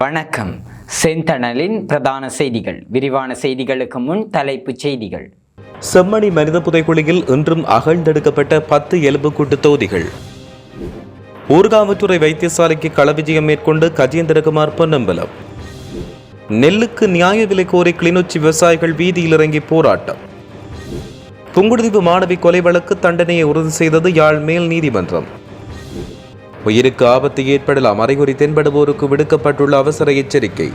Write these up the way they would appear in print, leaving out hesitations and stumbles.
வணக்கம். செந்தணலின் பிரதான செய்திகள். விரிவான செய்திகளுக்கு முன் தலைப்புச் செய்திகள். செம்மணி மனித புதைக்குழியில் இன்றும் அகழ்ந்தெடுக்கப்பட்ட 10 எலும்புக்கூட்டு தொகுதிகள். ஊர்காவற்றுறை வைத்தியசாலைக்கு களவிஜயம் மேற்கொண்டு கஜேந்திரகுமார் பொன்னம்பலம். நெல்லுக்கு நியாய விலை கோரி கிளிநொச்சி விவசாயிகள் வீதியில் இறங்கி போராட்டம். புங்குடுதீவு மாணவி கொலை வழக்கு தண்டனையை உறுதி செய்தது யாழ் மேல் நீதிமன்றம். உயிருக்கு ஆபத்து ஏற்படலாம், அறிகுறி தென்படுவோருக்கு விடுக்கப்பட்டுள்ள அவசர எச்சரிக்கை.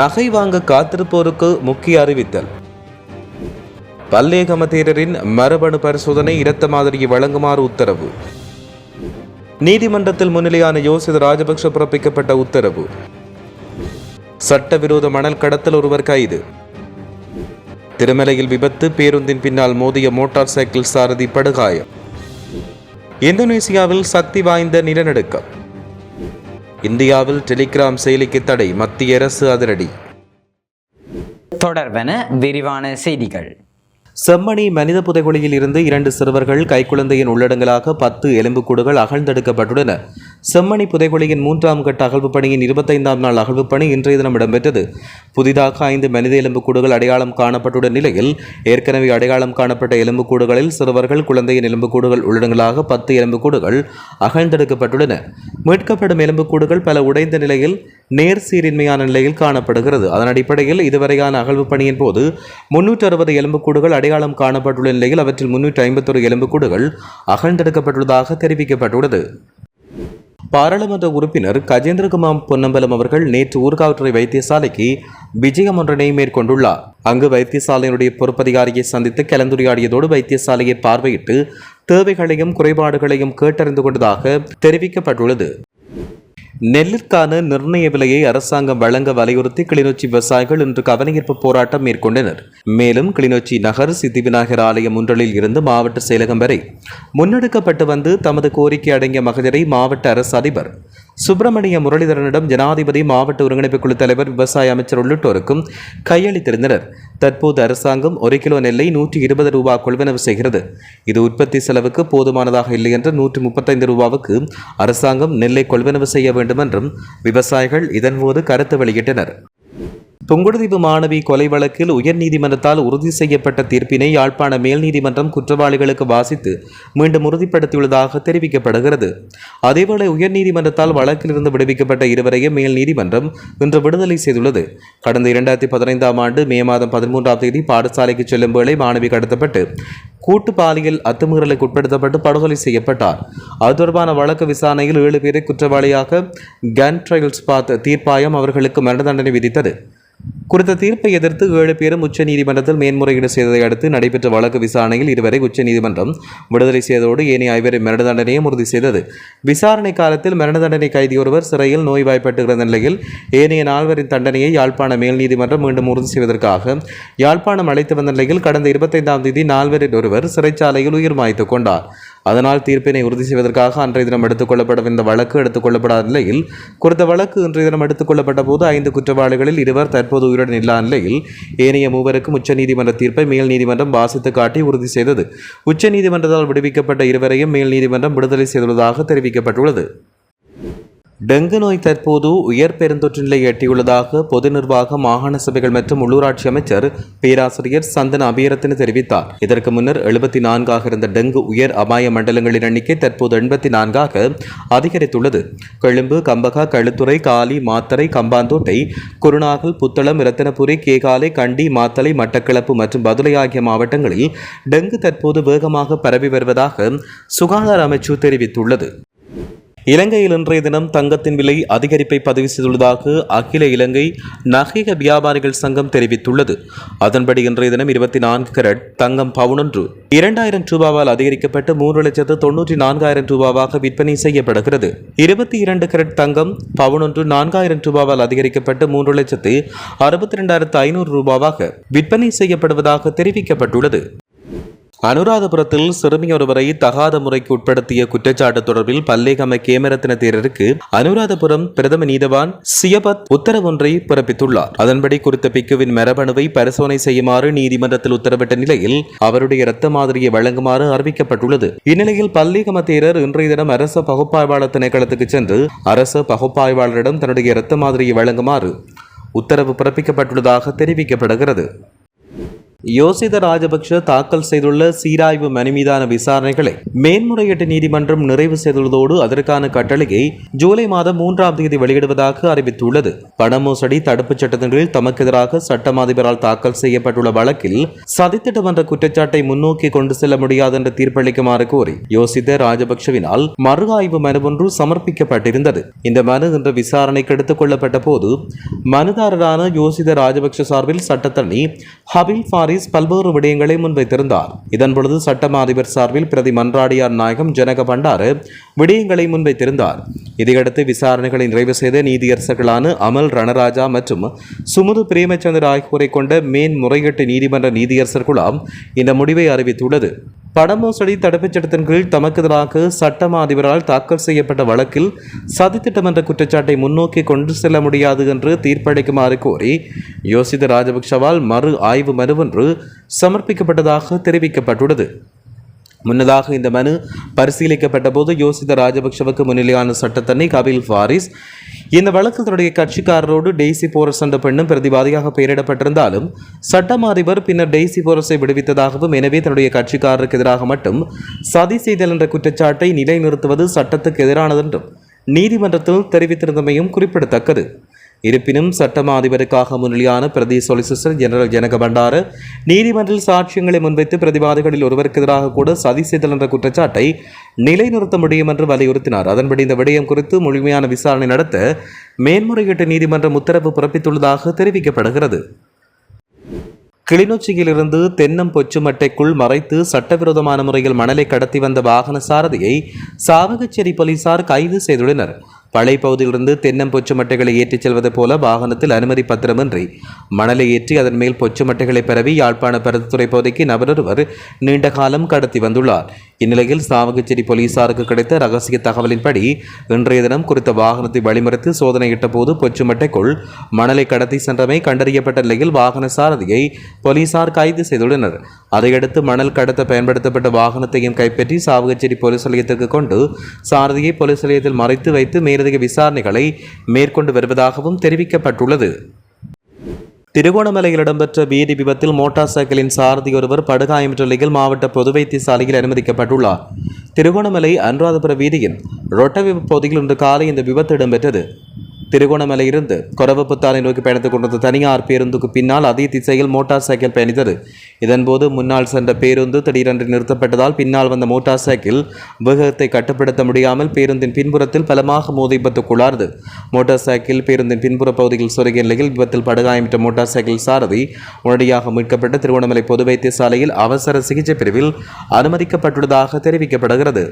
நகை வாங்க காத்திருப்போருக்கு முக்கிய அறிவித்தல். பல்லேகம தேரரின் மரபணு பரிசோதனை இரத்த மாதிரியை வழங்குமாறு உத்தரவு. நீதிமன்றத்தில் முன்னிலையான யோசித ராஜபக்ஷ பிறப்பிக்கப்பட்ட உத்தரவு. சட்டவிரோத மணல் கடத்தல் ஒருவர் கைது. திருமலையில் விபத்து, பேருந்தின் பின்னால் மோதிய மோட்டார் சைக்கிள் சாரதி படுகாயம். இந்தோனேசியாவில் சக்தி வாய்ந்த நிலநடுக்கம். இந்தியாவில் டெலிகிராம் செயலிக்கு தடை, மத்திய அரசு அதிரடி. தொடர்வன விரிவான செய்திகள். செம்மணி மனித புதைகுழியில் இருந்து 2 சிறுவர்கள் கைக்குழந்தையின் உள்ளடங்கலாக 10 எலும்புக்கூடுகள் அகழ்ந்தெடுக்கப்பட்டுள்ளன. செம்மணி புதைகுழியின் 3ஆம் கட்ட அகழ்வு பணியின் 25ஆம் நாள் அகழ்வு பணி இன்றைய தினம் இடம்பெற்றது. புதிதாக 5 மனித எலும்புக்கூடுகள் அடையாளம் காணப்பட்டுள்ள நிலையில் ஏற்கனவே அடையாளம் காணப்பட்ட எலும்புக்கூடுகளில் சிறுவர்கள், குழந்தையின் எலும்புக்கூடுகள் உள்ளடங்கலாக 10 எலும்புக்கூடுகள் அகழ்ந்தெடுக்கப்பட்டுள்ளன. மீட்கப்படும் எலும்புக்கூடுகள் பல உடைந்த நிலையில் நேர்சீரின்மையான நிலையில் காணப்படுகிறது. அதன் அடிப்படையில் இதுவரையான அகழ்வு பணியின் போது 360 எலும்புக்கூடுகள் அடையாளம் காணப்பட்டுள்ள நிலையில் அவற்றில் 351 எலும்புக்கூடுகள் அகழ்ந்தெடுக்கப்பட்டுள்ளதாக தெரிவிக்கப்பட்டுள்ளது. பாராளுமன்ற உறுப்பினர் கஜேந்திரகுமார் பொன்னம்பலம் அவர்கள் நேற்று ஊர்காவற்றுறை வைத்தியசாலைக்கு விஜயம் ஒன்றினை மேற்கொண்டுள்ளார். அங்கு வைத்தியசாலையினுடைய பொறுப்பதிகாரியை சந்தித்து கலந்துரையாடியதோடு வைத்தியசாலையை பார்வையிட்டு தேவைகளையும் குறைபாடுகளையும் கேட்டறிந்து கொண்டதாக தெரிவிக்கப்பட்டுள்ளது. நெல்லிற்கான நிர்ணய விலையை அரசாங்கம் வழங்க வலியுறுத்தி கிளிநொச்சி விவசாயிகள் இன்று கவனஈர்ப்பு போராட்டம் மேற்கொண்டனர். மேலும் கிளிநொச்சி நகர் சித்திவிநாயகர் ஆலய முன்றலில் இருந்து மாவட்ட செயலகம் வரை முன்னெடுக்கப்பட்டு வந்து தமது கோரிக்கை அடங்கிய மகஜரை மாவட்ட அரசு அதிபர் சுப்பிரமணிய முரளிதரனிடம் ஜனாதிபதி, மாவட்ட ஒருங்கிணைப்பு குழு தலைவர், விவசாய அமைச்சர் உள்ளிட்டோருக்கும் கையளித்திருந்தனர். தற்போது அரசாங்கம் 1 கிலோ நெல்லை 120 ரூபாய் கொள்வனவு செய்கிறது. இது உற்பத்தி செலவுக்கு போதுமானதாக இல்லை என்று 135 ரூபாவுக்கு அரசாங்கம் நெல்லை கொள்வனவு செய்ய வேண்டும் என்றும் விவசாயிகள் இதன்போது கருத்து வெளியிட்டனர். புங்குடுதீவு மாணவி கொலை வழக்கில் உயர்நீதிமன்றத்தால் உறுதி செய்யப்பட்ட தீர்ப்பினை யாழ்ப்பாண மேல் நீதிமன்றம் குற்றவாளிகளுக்கு வாசித்து மீண்டும் உறுதிப்படுத்தியுள்ளதாக தெரிவிக்கப்படுகிறது. அதேவேளை உயர்நீதிமன்றத்தால் வழக்கிலிருந்து விடுவிக்கப்பட்ட இருவரையும் மேல் நீதிமன்றம் இன்று விடுதலை செய்துள்ளது. கடந்த 2015ஆம் ஆண்டு மே மாதம் 13ஆம் தேதி பாடசாலைக்கு செல்லும் வேளை மாணவி கடத்தப்பட்டு கூட்டு பாலியல் அத்துமீறலுக்கு உட்படுத்தப்பட்டு படுகொலை செய்யப்பட்டார். அது தொடர்பான வழக்கு விசாரணையில் 7 பேரை குற்றவாளியாக கன் ட்ரையல்ஸ் பார்த்த தீர்ப்பாயம் அவர்களுக்கு மரண தண்டனை விதித்தது. குறித்த தீர்ப்பை எதிர்த்து 7 பேரும் உச்சநீதிமன்றத்தில் மேன்முறையீடு செய்ததை அடுத்து நடைபெற்ற வழக்கு விசாரணையில் இருவரை உச்சநீதிமன்றம் விடுதலை செய்ததோடு ஏனைய 5 மரண தண்டனையை உறுதி செய்தது. விசாரணை காலத்தில் மரண தண்டனை கைதி ஒருவர் சிறையில் நோய்வாய்ப்பட்டிருந்த நிலையில் ஏனைய 4 தண்டனையை யாழ்ப்பாண மேல் நீதிமன்றம் மீண்டும் உறுதி செய்வதற்காக யாழ்ப்பாணம் அழைத்து வந்த நிலையில் கடந்த 25ஆம் தேதி 4 ஒருவர் சிறைச்சாலையில் உயிர் மாய்த்துக் கொண்டார். அதனால் தீர்ப்பினை உறுதி செய்வதற்காக அன்றைய தினம் எடுத்துக் கொள்ளப்பட்ட இந்த வழக்கு எடுத்துக் கொள்ளப்படாத நிலையில் குறித்த வழக்கு இன்றைய தினம் எடுத்துக் கொள்ளப்பட்ட போது 5 குற்றவாளிகளில் 2 தற்போது உயிருடன் இல்லாத நிலையில் ஏனைய 3 உச்சநீதிமன்ற தீர்ப்பை மேல் நீதிமன்றம் வாசித்து காட்டி உறுதி செய்தது. உச்சநீதிமன்றத்தால் விடுவிக்கப்பட்ட 2 மேல் நீதிமன்றம் விடுதலை செய்துள்ளதாக தெரிவிக்கப்பட்டுள்ளது. டெங்கு நோய் தற்போது உயர் பெருந்தொற்று நிலையை எட்டியுள்ளதாக பொது நிர்வாக, மாகாண சபைகள் மற்றும் உள்ளூராட்சி அமைச்சர் பேராசிரியர் சந்தன அபியரத்தின தெரிவித்தார். இதற்கு முன்னர் 74 இருந்த டெங்கு உயர் அபாய மண்டலங்களின் எண்ணிக்கை தற்போது 84 அதிகரித்துள்ளது. கொழும்பு, கம்பகா, களுத்துறை, காலி, மாத்தறை, கம்பாந்தோட்டை, குருநாகல், புத்தளம், இரத்தினபுரி, கேகாலை, கண்டி, மாத்தளை, மட்டக்களப்பு மற்றும் பதுளை ஆகிய மாவட்டங்களில் டெங்கு தற்போது வேகமாக பரவி வருவதாக சுகாதார அமைச்சு தெரிவித்துள்ளது. இலங்கையில் இன்றைய தினம் தங்கத்தின் விலை அதிகரிப்பை பதிவு செய்துள்ளதாக அகில இலங்கை நகைக வியாபாரிகள் சங்கம் தெரிவித்துள்ளது. அதன்படி இன்றைய தினம் 24 கரட் தங்கம் பவுனொன்று 2000 ரூபாவால் அதிகரிக்கப்பட்டு 3,94,000 ரூபாவாக விற்பனை செய்யப்படுகிறது. 22 கரட் தங்கம் பவுனொன்று 4,000 ரூபாவால் அதிகரிக்கப்பட்டு 3,62,500 ரூபாவாக விற்பனை செய்யப்படுவதாக தெரிவிக்கப்பட்டுள்ளது. அனுராதபுரத்தில் சிறுமி ஒருவரை தகாத முறைக்கு உட்படுத்திய குற்றச்சாட்டு தொடர்பில் பல்லேகம கேமரத்தின தேரருக்கு அனுராதபுரம் பிரதம நீதவான் சியபத் உத்தரவொன்றை பிறப்பித்துள்ளார். அதன்படி குறித்த பிக்குவின் மரபணுவை பரிசோதனை செய்யுமாறு நீதிமன்றத்தில் உத்தரவிட்ட நிலையில் அவருடைய இரத்த மாதிரியை வழங்குமாறு அறிவிக்கப்பட்டுள்ளது. இந்நிலையில் பல்லேகம தேரர் இன்றைய தினம் அரச பகுப்பாய்வாளர் திணைக்களத்துக்கு சென்று அரச பகுப்பாய்வாளரிடம் தன்னுடைய இரத்த மாதிரியை வழங்குமாறு உத்தரவு பிறப்பிக்கப்பட்டுள்ளதாக தெரிவிக்கப்படுகிறது. யோசித ராஜபக்ஷ தாக்கல் செய்துள்ள சீராய்வு மனு மீதான விசாரணைகளை மேன்முறையீட்டு நீதிமன்றம் நிறைவு செய்துள்ளதோடு அதற்கான கட்டளையை ஜூலை மாதம் 3ஆம் தேதி வெளியிடுவதாக அறிவித்துள்ளது. பண மோசடி தடுப்புச் சட்டத்தின் கீழ் தமக்கு எதிராக சட்டம் அதிபரால் தாக்கல் செய்யப்பட்டுள்ள வழக்கில் சதித்திட்டம் என்ற குற்றச்சாட்டை முன்னோக்கி கொண்டு செல்ல முடியாது என்று தீர்ப்பளிக்குமாறு கோரி யோசித ராஜபக்ஷவினால் மறு ஆய்வு மனு ஒன்று சமர்ப்பிக்கப்பட்டிருந்தது. இந்த மனு இன்று விசாரணைக்கு எடுத்துக் கொள்ளப்பட்ட போது மனுதாரரான யோசித ராஜபக்ஷ சார்பில் சட்டத்தரணி ஹபில் பல்வேறு விடயங்களை முன்வைத்திருந்தார். இதன்பொழுது சட்டமா அதிபர் சார்பில் பிரதி மன்றாடியார் நாயகம் ஜனக பண்டார விடயங்களை முன்வைத்திருந்தார். இதையடுத்து விசாரணைகளை நிறைவு செய்த நீதியரசர்களான அமல் ரணராஜா மற்றும் சுமுது பிரேமச்சந்திர ஆகியோரை கொண்ட மேன்முறையீட்டு நீதிமன்ற நீதியரசர் குழாம் இந்த முடிவை அறிவித்துள்ளது. பணமோசடி தடுப்புச் சட்டத்தின் கீழ் தமக்கு எதிராக சட்டமா அதிபரால் தாக்கல் செய்யப்பட்ட வழக்கில் சதித்திட்டம் என்ற குற்றச்சாட்டை முன்னோக்கி கொண்டு செல்ல முடியாது என்று தீர்ப்பளிக்குமாறு கோரி யோசித ராஜபக்ஷவால் மறு ஆய்வு மனு ஒன்று சமர்ப்பிக்கப்பட்டதாக தெரிவிக்கப்பட்டுள்ளது. முன்னதாக இந்த மனு பரிசீலிக்கப்பட்ட போது யோசித ராஜபக்ஷவுக்கு முன்னிலையான சட்டத்தண்ணி கபில் ஃபாரிஸ் இந்த வழக்கில் தன்னுடைய கட்சிக்காரரோடு டெய்சி போரஸ் என்ற பெண்ணும் பிரதிவாதியாக பெயரிடப்பட்டிருந்தாலும் சட்டம் அதிபர் பின்னர் டெய்சி போரஸை விடுவித்ததாகவும் எனவே தன்னுடைய கட்சிக்காரருக்கு எதிராக மட்டும் சதி செய்தல் என்ற குற்றச்சாட்டை நிலைநிறுத்துவது சட்டத்துக்கு எதிரானது என்றும் நீதிமன்றத்தில் தெரிவித்திருந்தமையும் குறிப்பிடத்தக்கது. இருப்பினும் சட்டமா அதிபருக்காக முன்னிலையான பிரதி சொலிசிட்டர் ஜெனரல் ஜனக பண்டார நீதிமன்றில் சாட்சியங்களை முன்வைத்து பிரதிவாதிகளில் ஒருவருக்கு எதிராக கூட சதி செய்தல் என்ற குற்றச்சாட்டை நிலைநிறுத்த முடியும் என்று வலியுறுத்தினார். அதன்படி இந்த விடயம் குறித்து முழுமையான விசாரணை நடத்த மேன்முறையீட்டு நீதிமன்றம் உத்தரவு பிறப்பித்துள்ளதாக தெரிவிக்கப்படுகிறது. கிளிநொச்சியிலிருந்து தென்னம் பொச்சுமட்டைக்குள் மறைத்து சட்டவிரோதமான முறையில் மணலை கடத்தி வந்த வாகன சாரதியை சாவகச்சேரி போலீசார் கைது செய்துள்ளனர். பழை பகுதியிலிருந்து தென்னம் பொச்சுமட்டைகளை ஏற்றிச் செல்வது போல வாகனத்தில் அனுமதி பத்திரமின்றி மணலை ஏற்றி அதன் மேல் பொச்சுமட்டைகளை பரவி யாழ்ப்பாண பருத்தித்துறை பகுதிக்கு நபரொருவர் நீண்ட காலம் கடத்தி வந்துள்ளார். இந்நிலையில் சாவகச்சேரி போலீசாருக்கு கிடைத்த ரகசிய தகவலின்படி இன்றைய தினம் குறித்த வாகனத்தை வழிமறித்து சோதனையிட்ட போது பொச்சுமட்டைக்குள் மணலை கடத்தி சென்றமை கண்டறியப்பட்ட நிலையில் வாகன சாரதியை போலீசார் கைது செய்துள்ளனர். அதையடுத்து மணல் கடத்த பயன்படுத்தப்பட்ட வாகனத்தையும் கைப்பற்றி சாவகச்சேரி போலீஸ் நிலையத்திற்கு கொண்டு சாரதியை போலீஸ் நிலையத்தில் மறைத்து வைத்து மேலதிக விசாரணைகளை மேற்கொண்டு வருவதாகவும் தெரிவிக்கப்பட்டுள்ளது. திருகோணமலையில் இடம்பெற்ற வீதி விபத்தில் மோட்டார் சைக்கிளின் சாரதி ஒருவர் படுகாயமற்ற நிலையில் மாவட்ட பொது வைத்தியசாலையில் அனுமதிக்கப்பட்டுள்ளார். திருகோணமலை அனுராதபுர வீதியின் ரொட்டவி பகுதியில் இன்று காலை இந்த விபத்து இடம்பெற்றது. திருகோணமலையிலிருந்து கொரவப்புத்தானை நோக்கி பயணித்துக் கொண்டிருந்த தனியார் பேருந்துக்கு பின்னால் அதே திசையில் மோட்டார் சைக்கிள் பயணித்தது. இதன்போது முன்னால் சென்ற பேருந்து திடீரென்று நிறுத்தப்பட்டதால் பின்னால் வந்த மோட்டார் சைக்கிள் வேகத்தை கட்டுப்படுத்த முடியாமல் பேருந்தின் பின்புறத்தில் பலமாக மோதி விபத்துக்குள்ளானது. மோட்டார் சைக்கிள் பேருந்தின் பின்புற பகுதியில் சொருகிய நிலையில் விபத்தில் படுகாயமிட்ட மோட்டார் சைக்கிள் சாரதி உடனடியாக மீட்கப்பட்டு திருகோணமலை பொது வைத்தியசாலையில் அவசர சிகிச்சை பிரிவில் அனுமதிக்கப்பட்டுள்ளதாக தெரிவிக்கப்படுகிறது.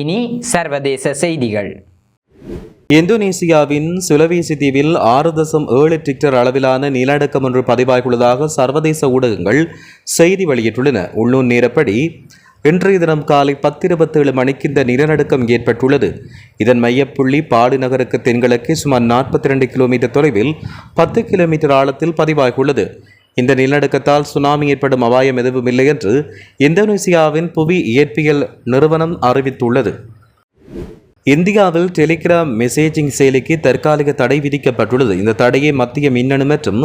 இனி சர்வதேச செய்திகள். இந்தோனேசியாவின் சுலவேசி தீவில் 6.7 ரிக்டர் அளவிலான நிலநடுக்கம் ஒன்று பதிவாகியுள்ளதாக சர்வதேச ஊடகங்கள் செய்தி வெளியிட்டுள்ளன. உள்ளூர் நேரப்படி இன்றைய தினம் காலை 10:27 மணிக்கு இந்த நிலநடுக்கம் ஏற்பட்டுள்ளது. இதன் மையப்புள்ளி பாடு நகருக்கு தென்கிழக்கே சுமார் 42 கிலோமீட்டர் தொலைவில் 10 கிலோமீட்டர் ஆழத்தில் பதிவாகியுள்ளது. இந்த நிலநடுக்கத்தால் சுனாமி ஏற்படும் அபாயம் எதுவும் இல்லை என்று இந்தோனேசியாவின் புவி இயற்பியல் நிறுவனம் அறிவித்துள்ளது. இந்தியாவில் டெலிகிராம் மெசேஜிங் செயலிக்கு தற்காலிக தடை விதிக்கப்பட்டுள்ளது. இந்த தடையை மத்திய மின்னணு மற்றும்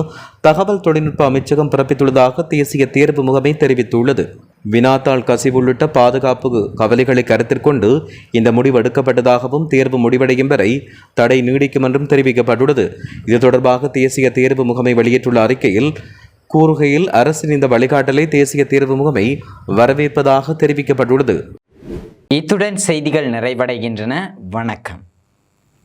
தகவல் தொழில்நுட்ப அமைச்சகம் பிறப்பித்துள்ளதாக தேசிய தேர்வு முகமை தெரிவித்துள்ளது. வினாத்தாள் கசிவு உள்ளிட்ட பாதுகாப்பு கவலைகளை கருத்தில் கொண்டு இந்த முடிவு எடுக்கப்பட்டதாகவும் தேர்வு முடிவடையும் வரை தடை நீடிக்கும் என்றும் தெரிவிக்கப்பட்டுள்ளது. இது தொடர்பாக தேசிய தேர்வு முகமை வெளியிட்டுள்ள அறிக்கையில் கூறுகையில் அரசின் இந்த வழிகாட்டலை தேசிய தேர்வு முகமை வரவேற்பதாக தெரிவிக்கப்பட்டுள்ளது. இத்துடன் செய்திகள் நிறைவடைகின்றன. வணக்கம்.